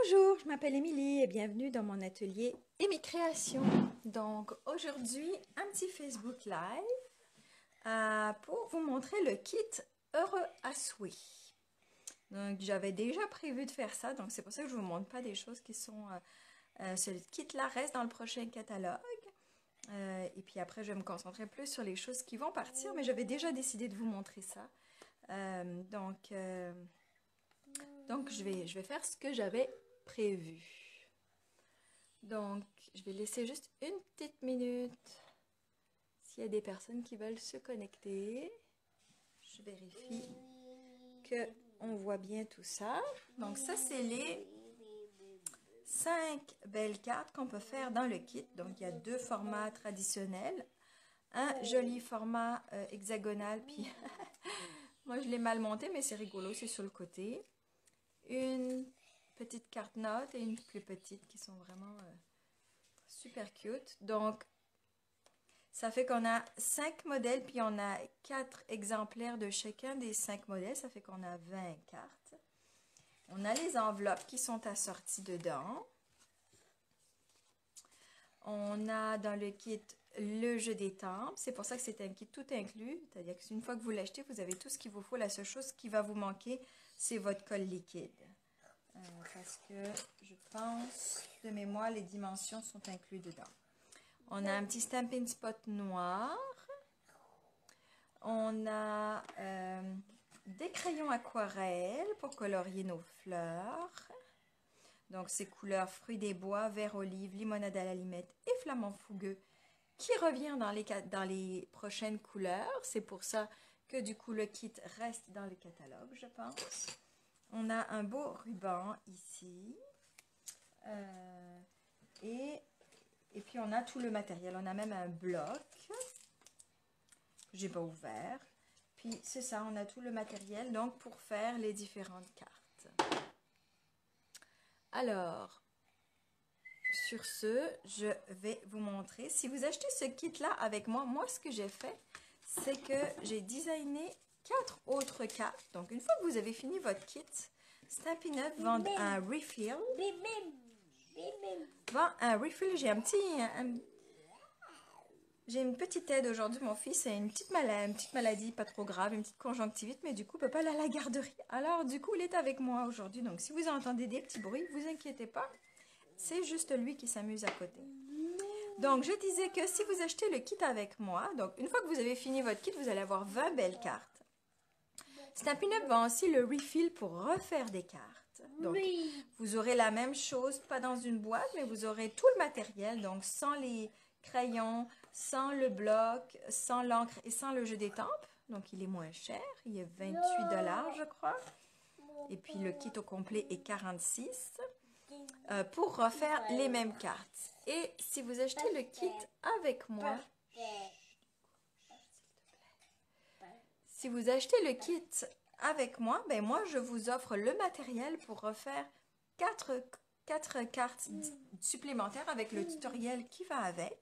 Bonjour, je m'appelle Émilie et bienvenue dans mon atelier et mes créations. Donc aujourd'hui, un petit Facebook Live pour vous montrer le kit Heureux à souhait. Donc j'avais déjà prévu de faire ça, donc c'est pour ça que je ne vous montre pas des choses qui sont... ce kit-là reste dans le prochain catalogue. Et puis après, je vais me concentrer plus sur les choses qui vont partir, mais j'avais déjà décidé de vous montrer ça. Donc je vais faire ce que j'avais prévu. Donc, je vais laisser juste une petite minute. S'il y a des personnes qui veulent se connecter, je vérifie qu'on voit bien tout ça. Donc, ça, c'est les 5 belles cartes qu'on peut faire dans le kit. Donc, il y a deux formats traditionnels. Un joli format hexagonal, puis moi, je l'ai mal monté, mais c'est rigolo, c'est sur le côté. Une petite carte note et une plus petite qui sont vraiment... super cute. Donc, ça fait qu'on a 5 modèles, puis on a 4 exemplaires de chacun des 5 modèles. Ça fait qu'on a 20 cartes. On a les enveloppes qui sont assorties dedans. On a dans le kit le jeu des tempes. C'est pour ça que c'est un kit tout inclus. C'est-à-dire qu'une fois que vous l'achetez, vous avez tout ce qu'il vous faut. La seule chose qui va vous manquer, c'est votre colle liquide. Parce que je pense, de mémoire, les dimensions sont incluses dedans. On a un petit Stampin' Spot noir. On a des crayons aquarelles pour colorier nos fleurs. Donc, ces couleurs fruits des bois, vert olive, limonade à la limette et flamant fougueux qui revient dans les prochaines couleurs. C'est pour ça que du coup, le kit reste dans le catalogue, je pense. On a un beau ruban ici. Et puis, on a tout le matériel. On a même un bloc que j'ai pas ouvert. Puis, c'est ça, on a tout le matériel donc pour faire les différentes cartes. Alors, sur ce, je vais vous montrer. Si vous achetez ce kit-là avec moi, ce que j'ai fait, c'est que j'ai designé 4 autres cartes. Donc, une fois que vous avez fini votre kit, Stampin' Up! Vend un refill. J'ai une petite aide aujourd'hui. Mon fils a une petite maladie, pas trop grave, une petite conjonctivite, mais du coup, il ne peut pas aller à la garderie. Alors, du coup, il est avec moi aujourd'hui. Donc, si vous entendez des petits bruits, ne vous inquiétez pas. C'est juste lui qui s'amuse à côté. Donc, je disais que si vous achetez le kit avec moi, donc une fois que vous avez fini votre kit, vous allez avoir 20 belles cartes. Stampin' Up! Vend aussi le refill pour refaire des cartes. Donc, vous aurez la même chose, pas dans une boîte, mais vous aurez tout le matériel, donc sans les crayons, sans le bloc, sans l'encre et sans le jeu des tempes. Donc, il est moins cher, il est 28 $, je crois. Et puis, le kit au complet est 46 pour refaire les mêmes cartes. Et si vous achetez le kit avec moi, si vous achetez le kit avec moi, ben moi, je vous offre le matériel pour refaire 4 cartes supplémentaires avec le tutoriel qui va avec.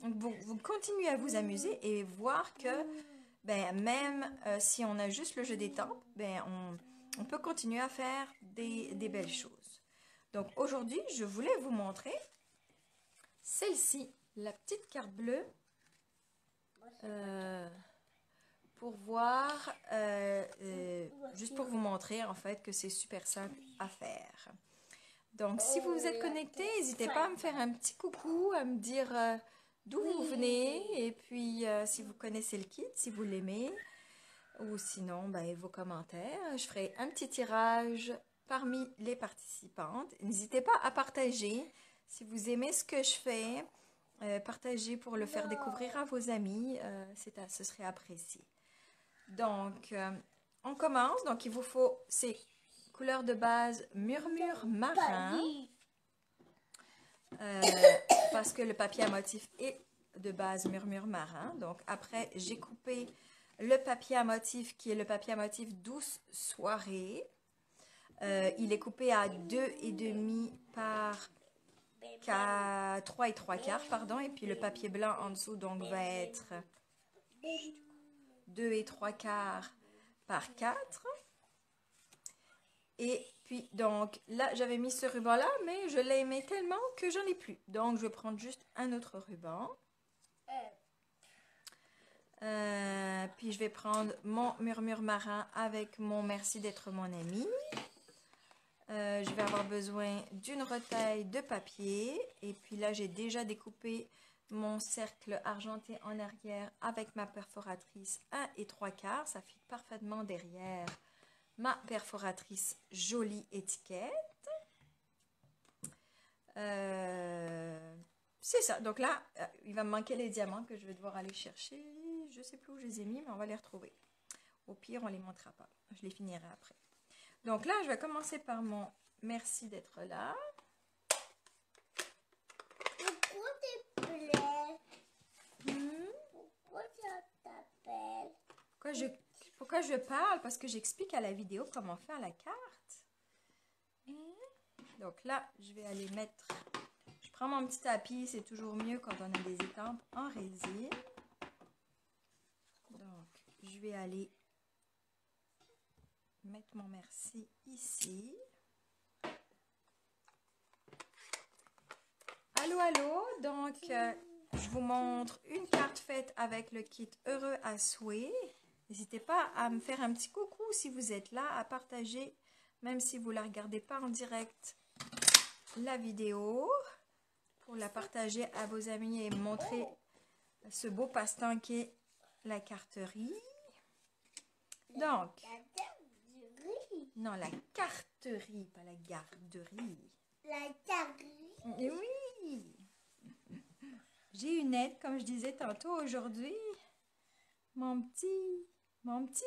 Donc, vous continuez à vous amuser et voir que ben, même si on a juste le jeu des tempes, ben, on peut continuer à faire des belles choses. Donc, aujourd'hui, je voulais vous montrer celle-ci, la petite carte bleue. Pour voir, juste pour vous montrer en fait que c'est super simple à faire. Donc, si vous vous êtes connecté, n'hésitez pas à me faire un petit coucou, à me dire d'où vous venez et puis si vous connaissez le kit, si vous l'aimez ou sinon, ben, vos commentaires. Je ferai un petit tirage parmi les participantes. N'hésitez pas à partager si vous aimez ce que je fais. Partagez pour le faire découvrir à vos amis, ce serait apprécié. Donc, on commence. Donc, il vous faut ces couleurs de base murmure marin. Parce que le papier à motif est de base murmure marin. Donc, après, j'ai coupé le papier à motif qui est le papier à motif douce soirée. Il est coupé à 2,5 par 3 et 3/4, pardon. Et puis, le papier blanc en dessous, donc, va être 2 et 3/4 par 4. Et Puis, donc, là, j'avais mis ce ruban-là, mais je l'ai aimé tellement que j'en ai plus. Donc, je vais prendre juste un autre ruban. Puis, je vais prendre mon murmure marin avec mon merci d'être mon ami. Je vais avoir besoin d'une retaille de papier. Et puis là, j'ai déjà découpé mon cercle argenté en arrière avec ma perforatrice 1 3/4. Ça fit parfaitement derrière ma perforatrice jolie étiquette. C'est ça. Donc là, il va me manquer les diamants que je vais devoir aller chercher. Je ne sais plus où je les ai mis, mais on va les retrouver. Au pire, on ne les montrera pas. Je les finirai après. Donc là, je vais commencer par mon merci d'être là. Pourquoi tu plais? Pourquoi tu t'appelles? Pourquoi je parle? Parce que j'explique à la vidéo comment faire la carte. Donc là, je vais aller mettre... Je prends mon petit tapis, c'est toujours mieux quand on a des étampes en résine. Donc, je vais aller mettre mon merci ici. Allô, allô! Donc, je vous montre une carte faite avec le kit Heureux à souhait. N'hésitez pas à me faire un petit coucou si vous êtes là, à partager, même si vous ne la regardez pas en direct, la vidéo, pour la partager à vos amis et montrer ce beau passe-temps qu'est la carterie. Donc, non, la carterie, pas la garderie. La carterie. Oui! J'ai une aide, comme je disais tantôt aujourd'hui. Mon petit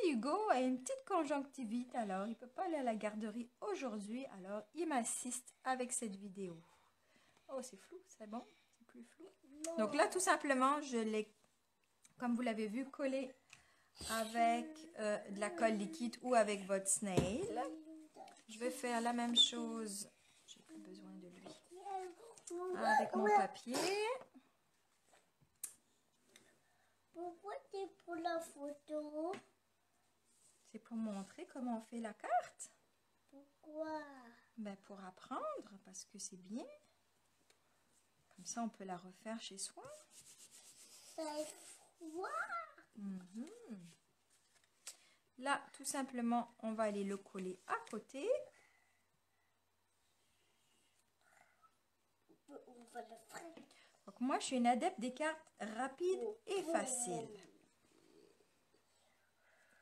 Hugo a une petite conjonctivite, alors il ne peut pas aller à la garderie aujourd'hui, alors il m'assiste avec cette vidéo. Oh, c'est flou, c'est bon? C'est plus flou? Non. Donc là, tout simplement, je l'ai, comme vous l'avez vu, collé avec de la colle liquide ou avec votre snail. Je vais faire la même chose. J'ai plus besoin de lui. Avec mon papier. Pourquoi tu pour la photo? C'est pour montrer comment on fait la carte. Pourquoi? Ben pour apprendre, parce que c'est bien. Comme ça, on peut la refaire chez soi. C'est froid. Là, tout simplement, on va aller le coller à côté. On va le faire. Donc moi, je suis une adepte des cartes rapides et faciles.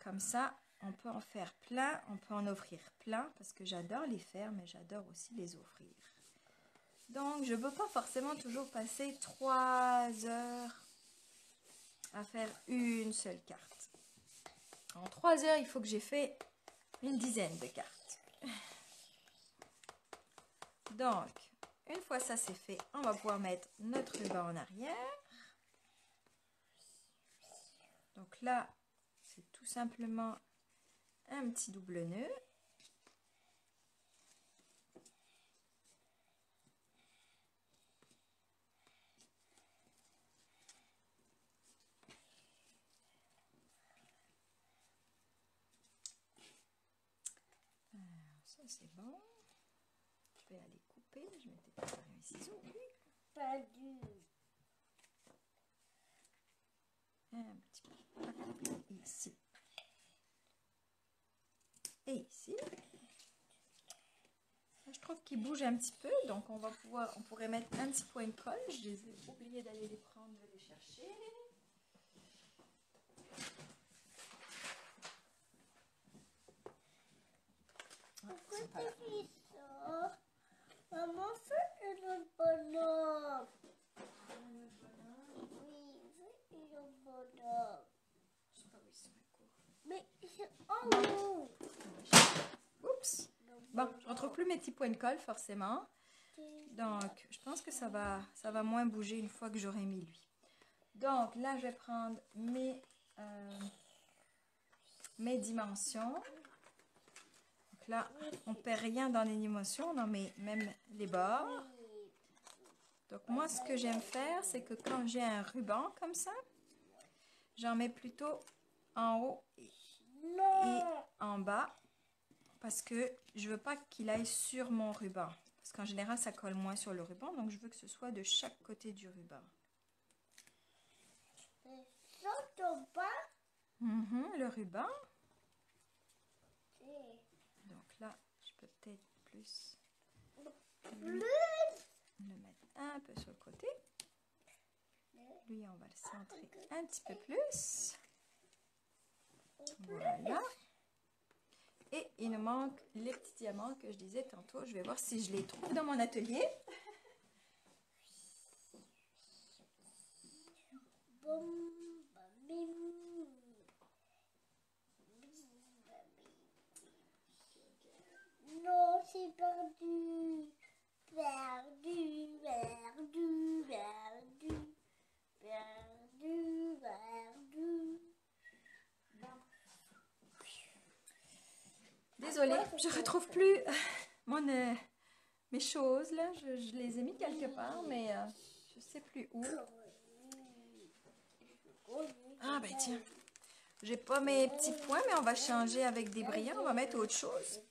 Comme ça, on peut en faire plein, on peut en offrir plein, parce que j'adore les faire, mais j'adore aussi les offrir. Donc, je ne veux pas forcément toujours passer 3 heures à faire une seule carte. En 3 heures, il faut que j'ai fait une dizaine de cartes. Donc, une fois ça c'est fait, on va pouvoir mettre notre ruban en arrière. Donc là, c'est tout simplement un petit double nœud. Ça c'est bon. Je vais aller couper. Je m'étais préparé un ciseau. Pas du. Un petit peu ici. Et ici. Je trouve qu'il bouge un petit peu, donc on pourrait mettre un petit point de colle. Je les ai oublié d'aller les prendre, je vais les chercher. Pourquoi tu fais ça? Maman fait le bonhomme. Oui, fais le bonhomme. Je sais pas où ils sont les cours. Mais c'est en haut. Oups! Bon, je ne retrouve plus mes petits points de colle forcément. Donc, je pense que ça va moins bouger une fois que j'aurai mis lui. Donc, là, je vais prendre mes dimensions. Donc là, on ne perd rien dans les dimensions, on en met même les bords. Donc, moi, ce que j'aime faire, c'est que quand j'ai un ruban comme ça, j'en mets plutôt en haut et en bas. parce que je veux pas qu'il aille sur mon ruban. Parce qu'en général, ça colle moins sur le ruban, donc je veux que ce soit de chaque côté du ruban. Ça tombe pas. Le ruban. Et Donc là, je peux peut-être plus plus. le mettre un peu sur le côté. Lui, on va le centrer un petit peu plus. Voilà. Et il nous manque les petits diamants que je disais tantôt. Je vais voir si je les trouve dans mon atelier. Boum, bim. Non, c'est perdu. Perdu, perdu, perdu. Perdu, perdu. Désolée, je retrouve plus mes choses là. Je les ai mis quelque part, mais je sais plus où. Ah ben tiens, j'ai pas mes petits points, mais on va changer avec des brillants. On va mettre autre chose.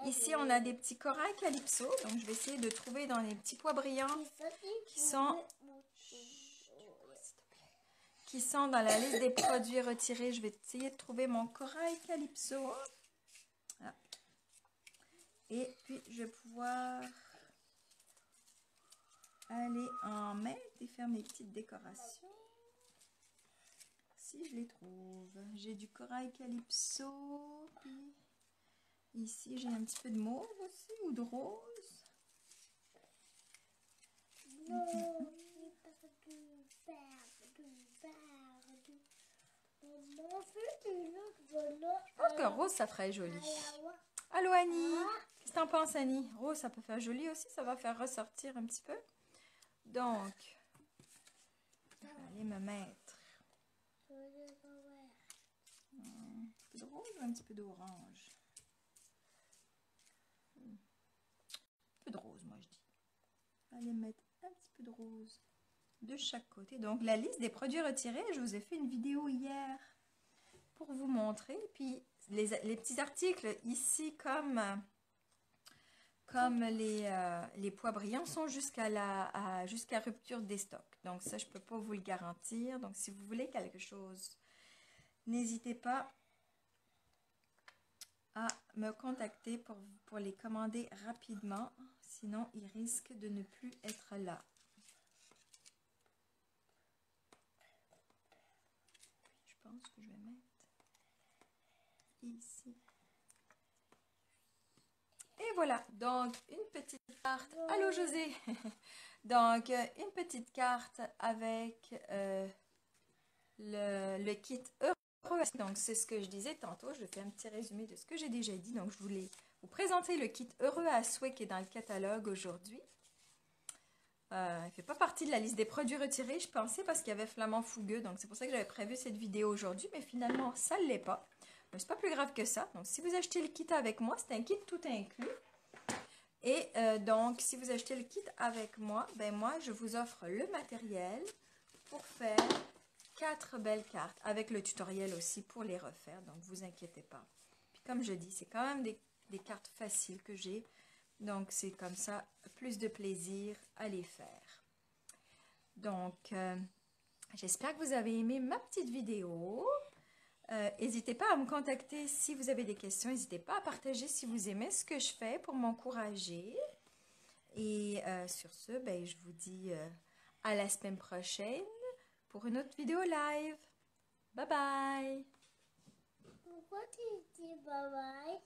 Ici, on a des petits corails calypso, donc je vais essayer de trouver dans les petits pois brillants qui sont dans la liste des produits retirés. Je vais essayer de trouver mon corail calypso. Ah. Et puis, je vais pouvoir aller en mettre et faire mes petites décorations. Si je les trouve. J'ai du corail calypso. Puis ici, j'ai un petit peu de mauve aussi ou de rose. Non, j'ai perdu, perdu, perdu. Maman fait une autre bonheur. Je pense que rose, ça ferait joli. Allô Annie, qu'est-ce que t'en penses Annie? Rose, ça peut faire joli aussi, ça va faire ressortir un petit peu. Donc, je vais aller me mettre un petit peu de rose ou un petit peu d'orange? Un peu de rose, moi je dis. Je vais aller mettre un petit peu de rose de chaque côté. Donc, la liste des produits retirés, je vous ai fait une vidéo hier pour vous montrer. Puis, les petits articles ici, comme les pois brillants, sont jusqu'à rupture des stocks. Donc, ça, je ne peux pas vous le garantir. Donc, si vous voulez quelque chose, n'hésitez pas à me contacter pour les commander rapidement. Sinon, ils risquent de ne plus être là. Je pense que je vais mettre ici. Et voilà, donc une petite carte. Allô José. Donc une petite carte avec le kit Heureux. Donc c'est ce que je disais tantôt. Je fais un petit résumé de ce que j'ai déjà dit. Donc je voulais vous présenter le kit Heureux à souhait qui est dans le catalogue aujourd'hui. Il ne fait pas partie de la liste des produits retirés, je pensais, parce qu'il y avait Flamand Fougueux. Donc c'est pour ça que j'avais prévu cette vidéo aujourd'hui. Mais finalement, ça ne l'est pas. Mais c'est pas plus grave que ça. Donc, si vous achetez le kit avec moi, c'est un kit tout inclus. Et donc, si vous achetez le kit avec moi, ben moi, je vous offre le matériel pour faire 4 belles cartes. Avec le tutoriel aussi pour les refaire. Donc, vous inquiétez pas. Puis, comme je dis, c'est quand même des cartes faciles que j'ai. Donc, c'est comme ça, plus de plaisir à les faire. Donc, j'espère que vous avez aimé ma petite vidéo. N'hésitez pas à me contacter si vous avez des questions. N'hésitez pas à partager si vous aimez ce que je fais pour m'encourager. Et sur ce, ben, je vous dis à la semaine prochaine pour une autre vidéo live. Bye bye! Pourquoi tu dis bye bye?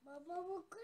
Maman, pourquoi